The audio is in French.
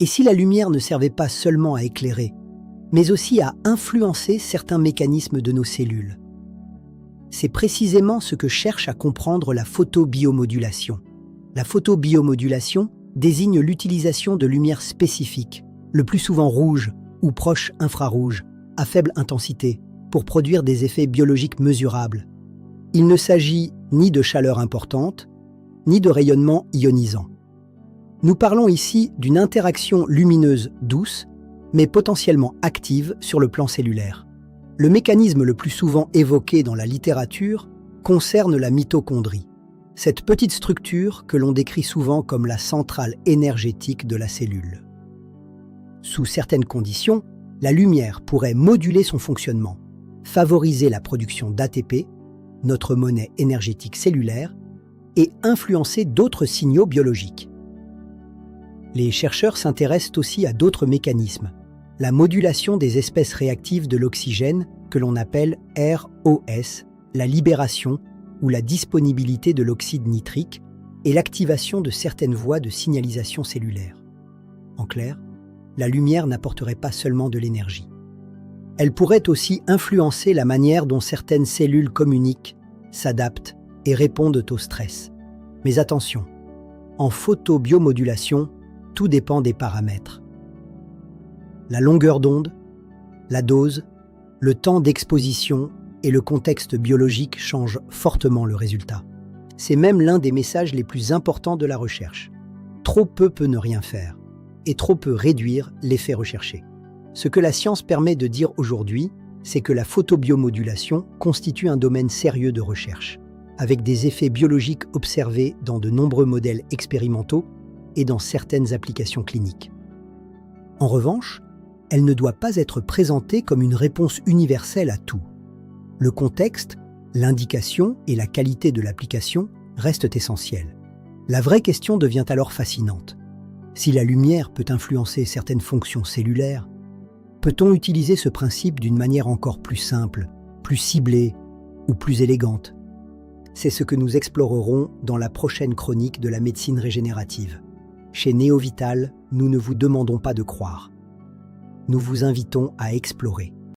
Et si la lumière ne servait pas seulement à éclairer, mais aussi à influencer certains mécanismes de nos cellules? C'est précisément ce que cherche à comprendre la photobiomodulation. La photobiomodulation désigne l'utilisation de lumière spécifique, le plus souvent rouge ou proche infrarouge, à faible intensité, pour produire des effets biologiques mesurables. Il ne s'agit ni de chaleur importante, ni de rayonnement ionisant. Nous parlons ici d'une interaction lumineuse douce, mais potentiellement active sur le plan cellulaire. Le mécanisme le plus souvent évoqué dans la littérature concerne la mitochondrie, cette petite structure que l'on décrit souvent comme la centrale énergétique de la cellule. Sous certaines conditions, la lumière pourrait moduler son fonctionnement, favoriser la production d'ATP, notre monnaie énergétique cellulaire, et influencer d'autres signaux biologiques. Les chercheurs s'intéressent aussi à d'autres mécanismes, la modulation des espèces réactives de l'oxygène que l'on appelle ROS, la libération ou la disponibilité de l'oxyde nitrique et l'activation de certaines voies de signalisation cellulaire. En clair, la lumière n'apporterait pas seulement de l'énergie. Elle pourrait aussi influencer la manière dont certaines cellules communiquent, s'adaptent et répondent au stress. Mais attention, en photobiomodulation, tout dépend des paramètres. La longueur d'onde, la dose, le temps d'exposition et le contexte biologique changent fortement le résultat. C'est même l'un des messages les plus importants de la recherche. Trop peu peut ne rien faire, et trop peu réduire l'effet recherché. Ce que la science permet de dire aujourd'hui, c'est que la photobiomodulation constitue un domaine sérieux de recherche, avec des effets biologiques observés dans de nombreux modèles expérimentaux et dans certaines applications cliniques. En revanche, elle ne doit pas être présentée comme une réponse universelle à tout. Le contexte, l'indication et la qualité de l'application restent essentiels. La vraie question devient alors fascinante. Si la lumière peut influencer certaines fonctions cellulaires, peut-on utiliser ce principe d'une manière encore plus simple, plus ciblée ou plus élégante? C'est ce que nous explorerons dans la prochaine chronique de la médecine régénérative. Chez Néovital, nous ne vous demandons pas de croire. Nous vous invitons à explorer.